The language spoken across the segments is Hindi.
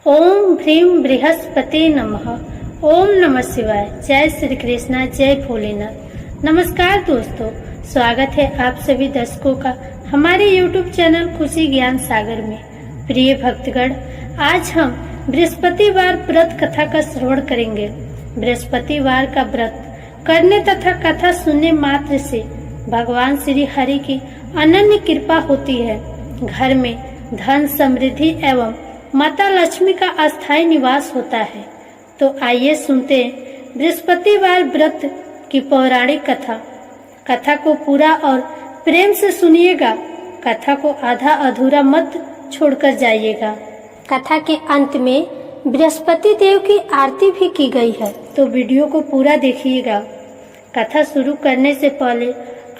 ओम भ्रीम बृहस्पति नमः। ओम नमः शिवाय। जय श्री कृष्णा, जय भोलेनाथ। नमस्कार दोस्तों, स्वागत है आप सभी दर्शकों का हमारे YouTube चैनल खुशी ज्ञान सागर में। प्रिय भक्तगण, आज हम बृहस्पतिवार व्रत कथा का श्रवण करेंगे। बृहस्पतिवार का व्रत करने तथा कथा सुनने मात्र से भगवान श्री हरि की अनन्य कृपा होती है। घर में धन समृद्धि एवं माता लक्ष्मी का अस्थायी निवास होता है। तो आइए सुनते हैं बृहस्पतिवार व्रत की पौराणिक कथा। कथा को पूरा और प्रेम से सुनिएगा। कथा को आधा अधूरा मत छोड़कर जाइएगा। कथा के अंत में बृहस्पति देव की आरती भी की गई है, तो वीडियो को पूरा देखिएगा। कथा शुरू करने से पहले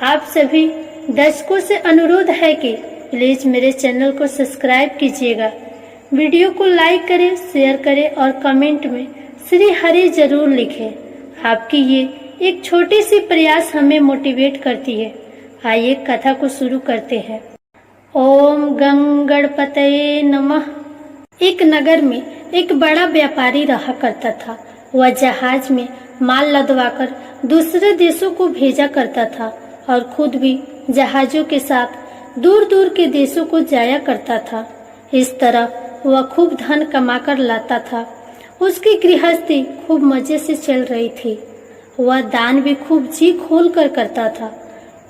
आप सभी दर्शकों से अनुरोध है कि प्लीज मेरे चैनल को सब्सक्राइब कीजिएगा, वीडियो को लाइक करें, शेयर करें और कमेंट में श्री हरि जरूर लिखें। आपकी ये एक छोटी सी प्रयास हमें मोटिवेट करती है। आइए कथा को शुरू करते हैं। ओम गंगणपतये नमः। एक नगर में एक बड़ा व्यापारी रहा करता था। वह जहाज में माल लदवाकर दूसरे देशों को भेजा करता था और खुद भी जहाजों के साथ दूर दूर के देशों को जाया करता था। इस तरह वह खूब धन कमाकर लाता था। उसकी गृहस्थी खूब मजे से चल रही थी। वह दान भी खूब जी खोल कर करता था,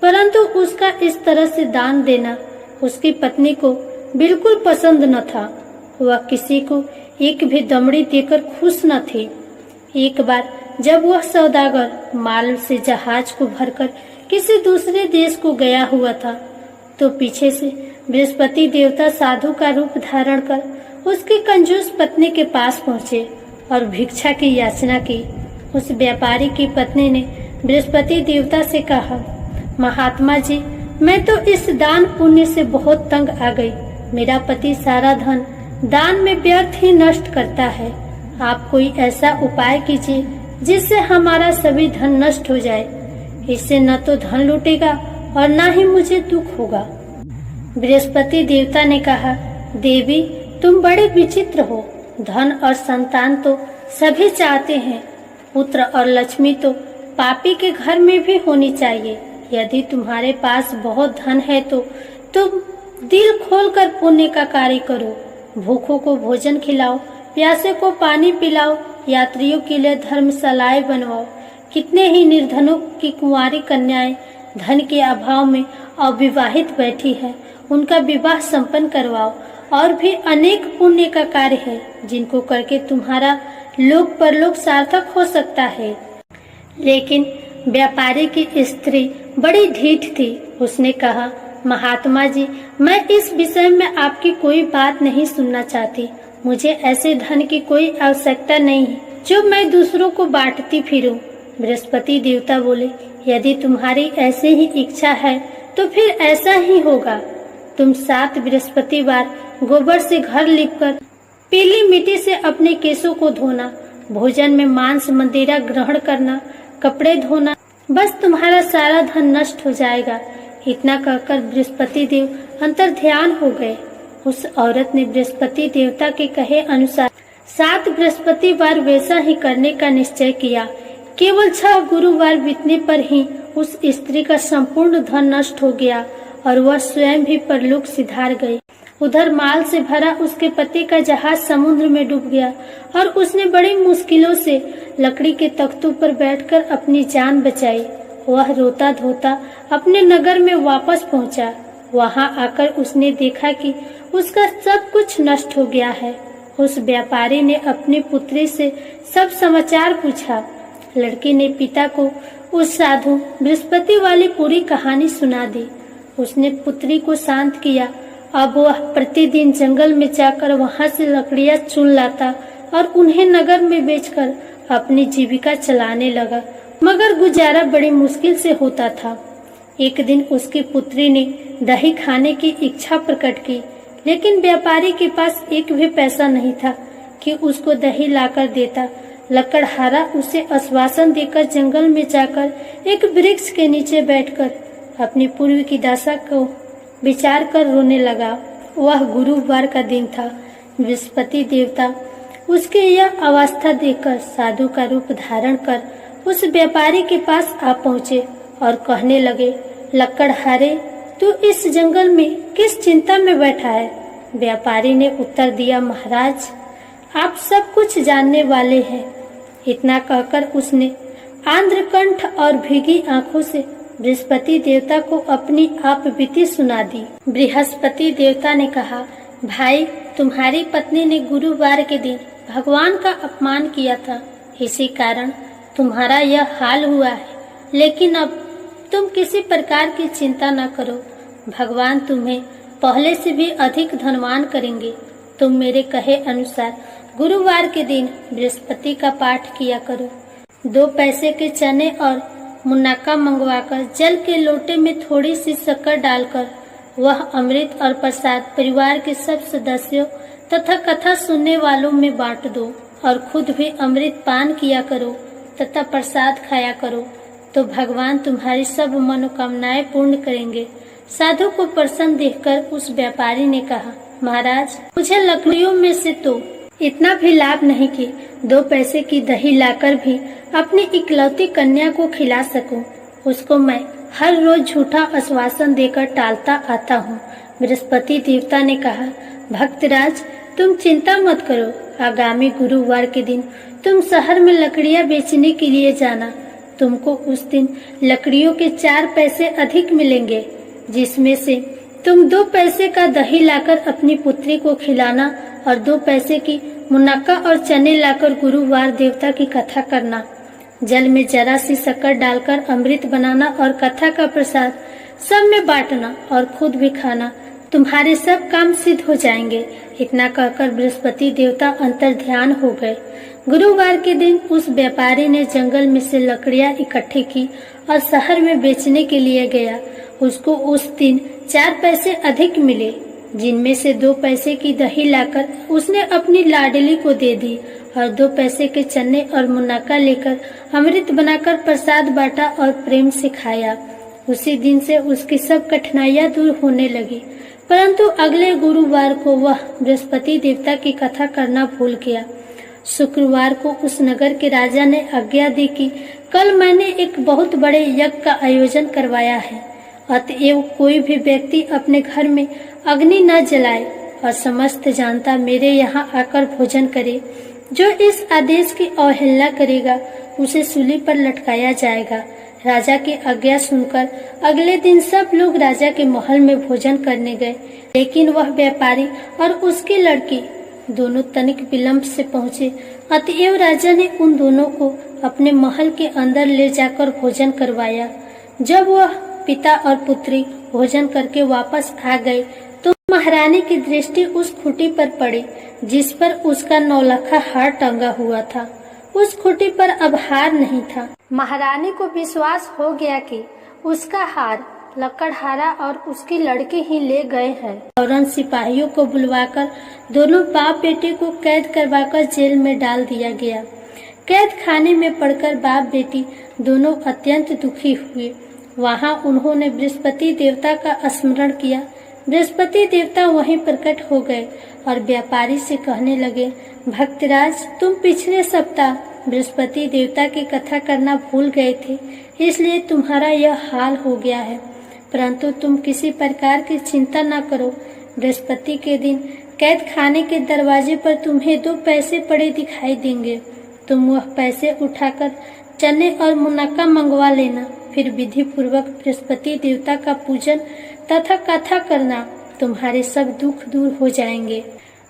परंतु उसका इस तरह से दान देना उसकी पत्नी को बिल्कुल पसंद न था। वह किसी को एक भी दमड़ी देकर खुश न थी। एक बार जब वह सौदागर माल से जहाज को भरकर किसी दूसरे देश को गया हुआ था, तो पीछे से बृहस्पति देवता साधु का रूप धारण कर उसकी कंजूस पत्नी के पास पहुँचे और भिक्षा की याचना की। उस व्यापारी की पत्नी ने बृहस्पति देवता से कहा, महात्मा जी, मैं तो इस दान पुण्य से बहुत तंग आ गई। मेरा पति सारा धन दान में व्यर्थ ही नष्ट करता है। आप कोई ऐसा उपाय कीजिए जिससे हमारा सभी धन नष्ट हो जाए। इससे न तो धन लूटेगा और न ही मुझे दुख होगा। बृहस्पति देवता ने कहा, देवी, तुम बड़े विचित्र हो। धन और संतान तो सभी चाहते हैं। पुत्र और लक्ष्मी तो पापी के घर में भी होनी चाहिए। यदि तुम्हारे पास बहुत धन है तो तुम दिल खोलकर पुण्य का कार्य करो। भूखों को भोजन खिलाओ, प्यासे को पानी पिलाओ, यात्रियों के लिए धर्मशालाएं बनवाओ। कितने ही निर्धनों की कुंवारी कन्याएं धन के अभाव में अविवाहित बैठी है, उनका विवाह संपन्न करवाओ। और भी अनेक पुण्य का कार्य है जिनको करके तुम्हारा लोक परलोक सार्थक हो सकता है। लेकिन व्यापारी की स्त्री बड़ी ढीठ थी। उसने कहा, महात्मा जी, मैं इस विषय में आपकी कोई बात नहीं सुनना चाहती। मुझे ऐसे धन की कोई आवश्यकता नहीं है जो मैं दूसरों को बांटती फिरूं। बृहस्पति देवता बोले, यदि तुम्हारी ऐसी ही इच्छा है तो फिर ऐसा ही होगा। तुम 7 बृहस्पतिवार गोबर से घर लीपकर पीली मिट्टी से अपने केशों को धोना, भोजन में मांस मदिरा ग्रहण करना, कपड़े धोना, बस तुम्हारा सारा धन नष्ट हो जाएगा। इतना कहकर बृहस्पति देव अंतर ध्यान हो गए। उस औरत ने बृहस्पति देवता के कहे अनुसार 7 बृहस्पतिवार वैसा ही करने का निश्चय किया। केवल 6 गुरुवार बीतने पर ही उस स्त्री का संपूर्ण धन नष्ट हो गया और वह स्वयं भी परलोक सिधार गई। उधर माल से भरा उसके पति का जहाज समुद्र में डूब गया और उसने बड़ी मुश्किलों से लकड़ी के तख्तों पर बैठकर अपनी जान बचाई। वह रोता धोता अपने नगर में वापस पहुंचा। वहां आकर उसने देखा कि उसका सब कुछ नष्ट हो गया है। उस व्यापारी ने अपनी पुत्री से सब समाचार पूछा। लड़की ने पिता को उस साधु बृहस्पति वाली पूरी कहानी सुना दी। उसने पुत्री को शांत किया। अब वह प्रतिदिन जंगल में जाकर वहां से लकड़ियां चुन लाता और उन्हें नगर में बेचकर अपनी जीविका चलाने लगा, मगर गुजारा बड़ी मुश्किल से होता था। एक दिन उसकी पुत्री ने दही खाने की इच्छा प्रकट की, लेकिन व्यापारी के पास एक भी पैसा नहीं था कि उसको दही लाकर देता। लकड़हारा उसे आश्वासन देकर जंगल में जाकर एक वृक्ष के नीचे बैठकर अपनी पूर्व की दशा को विचार कर रोने लगा। वह गुरुवार का दिन था। बृहस्पति देवता उसके यह अवस्था देखकर साधु का रूप धारण कर उस व्यापारी के पास आ पहुँचे और कहने लगे, लकड़हारे, तू इस जंगल में किस चिंता में बैठा है? व्यापारी ने उत्तर दिया, महाराज, आप सब कुछ जानने वाले हैं। इतना कहकर उसने आंध्रकंठ और भीगी आंखों से बृहस्पति देवता को अपनी आप बीती सुना दी। बृहस्पति देवता ने कहा, भाई, तुम्हारी पत्नी ने गुरुवार के दिन भगवान का अपमान किया था, इसी कारण तुम्हारा यह हाल हुआ है। लेकिन अब तुम किसी प्रकार की चिंता न करो, भगवान तुम्हें पहले से भी अधिक धनवान करेंगे। तुम मेरे कहे अनुसार गुरुवार के दिन बृहस्पति का पाठ किया करो। 2 पैसे के चने और मुनक्का मंगवाकर जल के लोटे में थोड़ी सी शक्कर डालकर वह अमृत और प्रसाद परिवार के सब सदस्यों तथा कथा सुनने वालों में बांट दो और खुद भी अमृत पान किया करो तथा प्रसाद खाया करो, तो भगवान तुम्हारी सब मनोकामनाएं पूर्ण करेंगे। साधु को प्रसन्न देखकर उस व्यापारी ने कहा, महाराज, मुझे लकड़ियों में से तो इतना भी लाभ नहीं कि 2 पैसे की दही लाकर भी अपनी इकलौती कन्या को खिला सकूं। उसको मैं हर रोज झूठा आश्वासन देकर टालता आता हूँ। बृहस्पति देवता ने कहा, भक्तराज, तुम चिंता मत करो। आगामी गुरुवार के दिन तुम शहर में लकड़ियाँ बेचने के लिए जाना। तुमको उस दिन लकड़ियों के 4 पैसे अधिक मिलेंगे, जिसमें से तुम 2 पैसे का दही लाकर अपनी पुत्री को खिलाना और 2 पैसे की मुनक्का और चने लाकर गुरुवार देवता की कथा करना। जल में जरा सी शक्कर डालकर अमृत बनाना और कथा का प्रसाद सब में बांटना और खुद भी खाना। तुम्हारे सब काम सिद्ध हो जाएंगे। इतना कहकर बृहस्पति देवता अंतर ध्यान हो गए। गुरुवार के दिन उस व्यापारी ने जंगल में से लकड़ियां इकट्ठी की और शहर में बेचने के लिए गया। उसको उस दिन 4 पैसे अधिक मिले, जिनमें से 2 पैसे की दही लाकर उसने अपनी लाडली को दे दी और 2 पैसे के चने और मुनक्का लेकर अमृत बनाकर प्रसाद बांटा और प्रेम से खाया। उसी दिन से उसकी सब कठिनाइयां दूर होने लगी। परंतु अगले गुरुवार को वह बृहस्पति देवता की कथा करना भूल गया। शुक्रवार को उस नगर के राजा ने आज्ञा दी कि कल मैंने एक बहुत बड़े यज्ञ का आयोजन करवाया है, अतएव कोई भी व्यक्ति अपने घर में अग्नि न जलाए और समस्त जनता मेरे यहाँ आकर भोजन करे। जो इस आदेश की अवहेलना करेगा उसे सूली पर लटकाया जाएगा। राजा की आज्ञा सुनकर अगले दिन सब लोग राजा के महल में भोजन करने गए, लेकिन वह व्यापारी और उसकी लड़की दोनों तनिक विलंब से पहुँचे। अतएव राजा ने उन दोनों को अपने महल के अंदर ले जाकर भोजन करवाया। जब वह पिता और पुत्री भोजन करके वापस आ गए तो महारानी की दृष्टि उस खूंटी पर पड़ी जिस पर उसका 9 लाखा हार टंगा हुआ था। उस खूंटी पर अब हार नहीं था। महारानी को विश्वास हो गया कि उसका हार लकड़हारा और उसकी लड़की ही ले गए हैं। फौरन सिपाहियों को बुलवाकर दोनों बाप बेटे को कैद करवाकर जेल में डाल दिया गया। कैद खाने में पड़कर बाप बेटी दोनों अत्यंत दुखी हुए। वहां उन्होंने बृहस्पति देवता का स्मरण किया। बृहस्पति देवता वहीं प्रकट हो गए और व्यापारी से कहने लगे, भक्तराज, तुम पिछले सप्ताह बृहस्पति देवता की कथा करना भूल गए थे, इसलिए तुम्हारा यह हाल हो गया है। परंतु तुम किसी प्रकार की चिंता न करो। बृहस्पति के दिन कैद खाने के दरवाजे पर तुम्हें 2 पैसे पड़े दिखाई देंगे। तुम वह पैसे उठाकर चने और मुनक्का मंगवा लेना। फिर विधि पूर्वक बृहस्पति देवता का पूजन तथा कथा करना। तुम्हारे सब दुख दूर हो जाएंगे।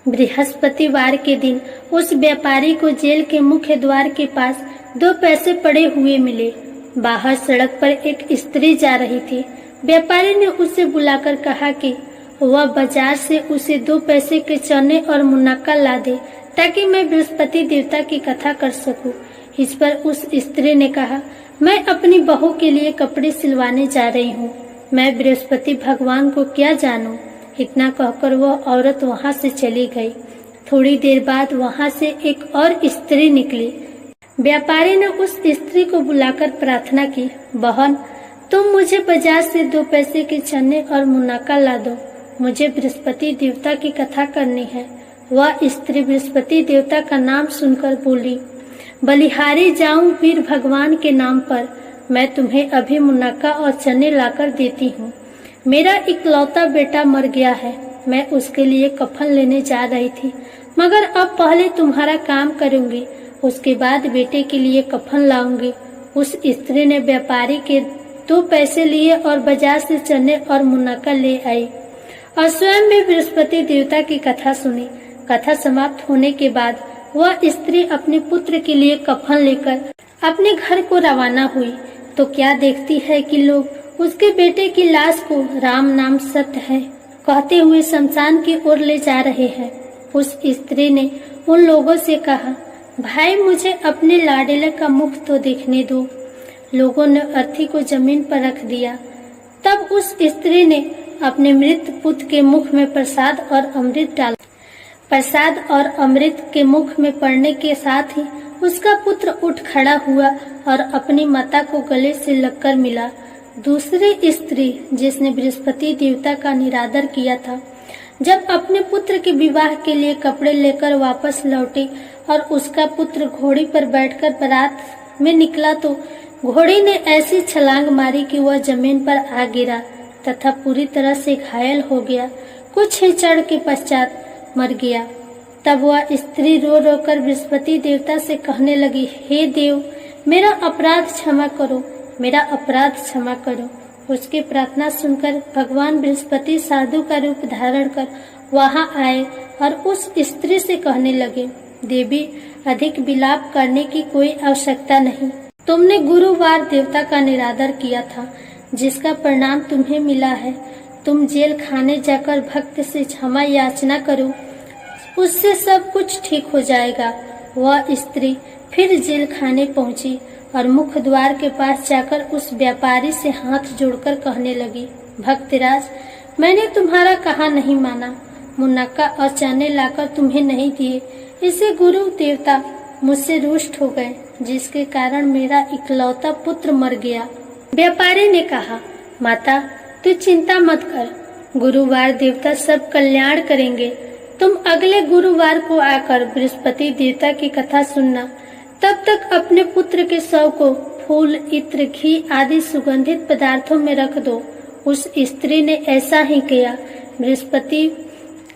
बृहस्पतिवार के दिन उस व्यापारी को जेल के मुख्य द्वार के पास 2 पैसे पड़े हुए मिले। बाहर सड़क पर एक स्त्री जा रही थी। व्यापारी ने उसे बुलाकर कहा कि वह बाजार से उसे 2 पैसे के चने और मुनक्का ला दे ताकि मैं बृहस्पति देवता की कथा कर सकूं। इस पर उस स्त्री ने कहा, मैं अपनी बहू के लिए कपड़े सिलवाने जा रही हूँ, मैं बृहस्पति भगवान को क्या जानूं। इतना कहकर वह औरत वहां से चली गई। थोड़ी देर बाद वहां से एक और स्त्री निकली। व्यापारी ने उस स्त्री को बुलाकर प्रार्थना की, बहन, तुम मुझे बाजार से 2 पैसे के चने और मुनक्का ला दो। मुझे बृहस्पति देवता की कथा करनी है। वह स्त्री बृहस्पति देवता का नाम सुनकर बोली, बलिहारी जाऊं वीर भगवान के नाम पर, मैं तुम्हें अभी मुनक्का और चने लाकर देती हूँ। मेरा इकलौता बेटा मर गया है, मैं उसके लिए कफन लेने जा रही थी, मगर अब पहले तुम्हारा काम करूंगी, उसके बाद बेटे के लिए कफन लाऊंगी। उस स्त्री ने व्यापारी के 2 पैसे लिए और बाजार से चने और मुनक्का ले आई और स्वयं भी बृहस्पति देवता की कथा सुनी। कथा समाप्त होने के बाद वह स्त्री अपने पुत्र के लिए कफन लेकर अपने घर को रवाना हुई तो क्या देखती है कि लोग उसके बेटे की लाश को राम नाम सत्य है कहते हुए शमशान की ओर ले जा रहे हैं। उस स्त्री ने उन लोगों से कहा, भाई मुझे अपने लाडले का मुख तो देखने दो। लोगों ने अर्थी को जमीन पर रख दिया। तब उस स्त्री ने अपने मृत पुत्र के मुख में प्रसाद और अमृत डाला। प्रसाद और अमृत के मुख में पड़ने के साथ ही उसका पुत्र उठ खड़ा हुआ और अपनी माता को गले से लगकर मिला। दूसरी स्त्री जिसने बृहस्पति देवता का निरादर किया था, जब अपने पुत्र के विवाह के लिए कपड़े लेकर वापस लौटी और उसका पुत्र घोड़ी पर बैठकर बारात में निकला तो घोड़ी ने ऐसी छलांग मारी कि वह जमीन पर आ गिरा तथा पूरी तरह से घायल हो गया। कुछ ही क्षण के पश्चात मर गया। तब वह स्त्री रो रो कर बृहस्पति देवता से कहने लगी, हे देव, मेरा अपराध क्षमा करो, मेरा अपराध क्षमा करो। उसकी प्रार्थना सुनकर भगवान बृहस्पति साधु का रूप धारण कर वहां आए और उस स्त्री से कहने लगे, देवी, अधिक विलाप करने की कोई आवश्यकता नहीं। तुमने गुरुवार देवता का निरादर किया था, जिसका परिणाम तुम्हें मिला है। तुम जेल खाने जाकर भक्त से क्षमा याचना करो, उससे सब कुछ ठीक हो जाएगा। वह स्त्री फिर जेल खाने पहुंची और मुख्य द्वार के पास जाकर उस व्यापारी से हाथ जोड़कर कहने लगी, भक्तराज, मैंने तुम्हारा कहा नहीं माना, मुनक्का और चने लाकर तुम्हें नहीं दिए, इससे गुरु देवता मुझसे रुष्ट हो गए, जिसके कारण मेरा इकलौता पुत्र मर गया। व्यापारी ने कहा, माता, तू चिंता मत कर, गुरुवार देवता सब कल्याण करेंगे। तुम अगले गुरुवार को आकर बृहस्पति देवता की कथा सुनना। तब तक अपने पुत्र के शव को फूल, इत्र, घी आदि सुगंधित पदार्थों में रख दो। उस स्त्री ने ऐसा ही किया। बृहस्पति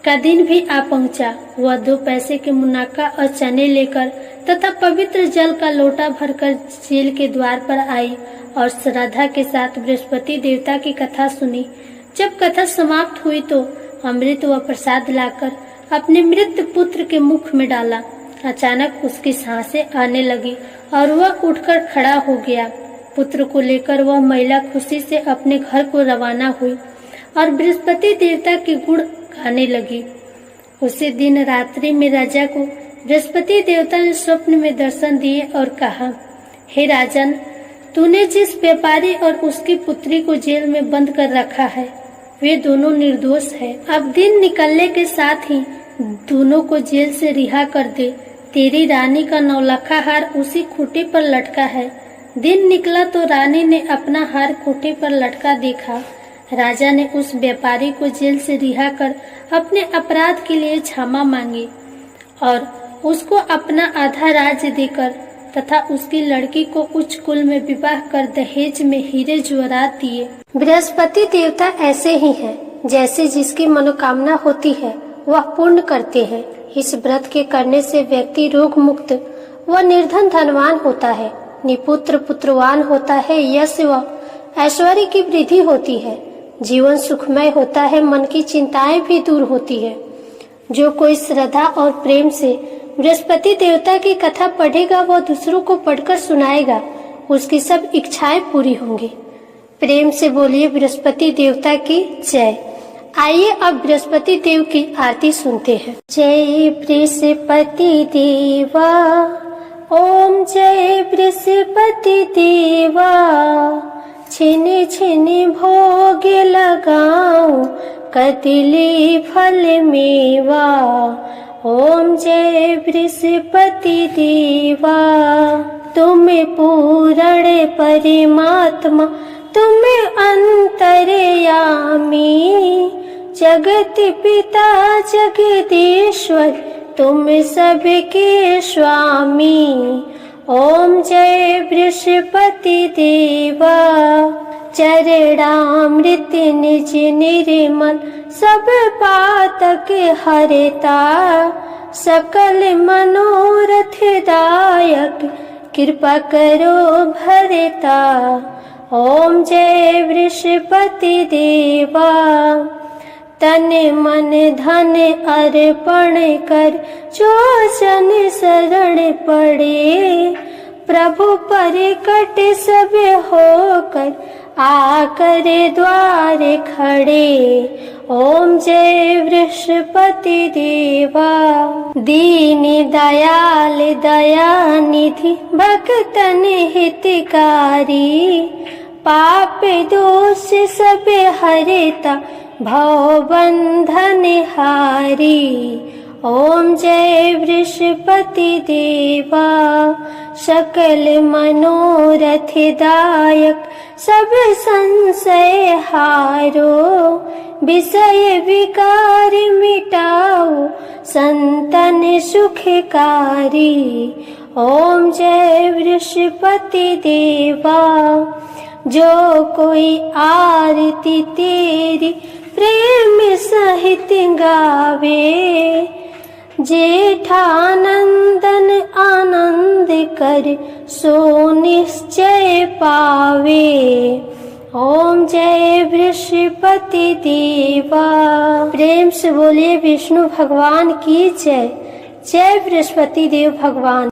का दिन भी आ पहुंचा। वह 2 पैसे के मुनक्का और चने लेकर तथा पवित्र जल का लोटा भरकर जेल के द्वार पर आई और श्रद्धा के साथ बृहस्पति देवता की कथा सुनी। जब कथा समाप्त हुई तो अमृत व प्रसाद लाकर अपने मृत पुत्र के मुख में डाला। अचानक उसकी सांसें आने लगी और वह उठकर खड़ा हो गया। पुत्र को लेकर वह महिला खुशी से अपने घर को रवाना हुई और बृहस्पति देवता के गुण गाने लगी। उसी दिन रात्रि में राजा को बृहस्पति देवता ने स्वप्न में दर्शन दिए और कहा, हे राजन, तूने जिस व्यापारी और उसकी पुत्री को जेल में बंद कर रखा है, वे दोनों निर्दोष है। अब दिन निकलने के साथ ही दोनों को जेल से रिहा कर दे। तेरी रानी का 9 लाखा हार उसी खूंटे पर लटका है। दिन निकला तो रानी ने अपना हार खूंटे पर लटका देखा। राजा ने उस व्यापारी को जेल से रिहा कर अपने अपराध के लिए क्षमा मांगी और उसको अपना आधा राज्य देकर तथा उसकी लड़की को उच्च कुल में विवाह कर दहेज में हीरे जवाहरात दिए। बृहस्पति देवता ऐसे ही हैं, जैसे जिसकी मनोकामना होती है वह पूर्ण करते हैं। इस व्रत के करने से व्यक्ति रोग मुक्त व निर्धन धनवान होता है, निपुत्र पुत्रवान होता है, यश व ऐश्वर्य की वृद्धि होती है, जीवन सुखमय होता है, मन की चिंताएं भी दूर होती है। जो कोई श्रद्धा और प्रेम से बृहस्पति देवता की कथा पढ़ेगा वह दूसरों को पढ़कर सुनाएगा, उसकी सब इच्छाएं पूरी होंगी। प्रेम से बोलिए बृहस्पति देवता की जय। आइए अब बृहस्पति देव की आरती सुनते हैं। जय बृहस्पति देवा, ओम जय बृहस्पति देवा, छिन छिन भोग लगाऊं कदली फल मेवा। ओम जय बृहस्पति देवा, तुम पूर्ण परमात्मा, तुम अंतर्यामी, जगत पिता जगदीश्वर तुम सबके स्वामी। ओम जय बृहस्पति देवा, चरणामृत निज निर्मल सब पातक हरता। सकल मनोरथ दायक कृपा करो भरता। ओम जय बृहस्पति देवा, तन मन धन अर्पण कर जो जन शरण पड़े। प्रभु परिकट सब होकर आकर द्वार खड़े। ओम जय बृहस्पति देवा, दीन दयाल दया निधि भक्तन हितकारी। पाप दोष सब हरता भव बंधन हारी। ओम जय बृहस्पति देवा, सकल मनोरथ दायक सब संशय हारो। विषय विकार मिटाओ संतन सुखकारी। ओम जय बृहस्पति देवा, जो कोई आरती तेरी प्रेम सहित गावे। जेठानंदन आनंद कर सो निश्चय पावे। ओम जय बृहस्पति देवा। प्रेम से बोलिए विष्णु भगवान की जय। जय बृहस्पति देव भगवान।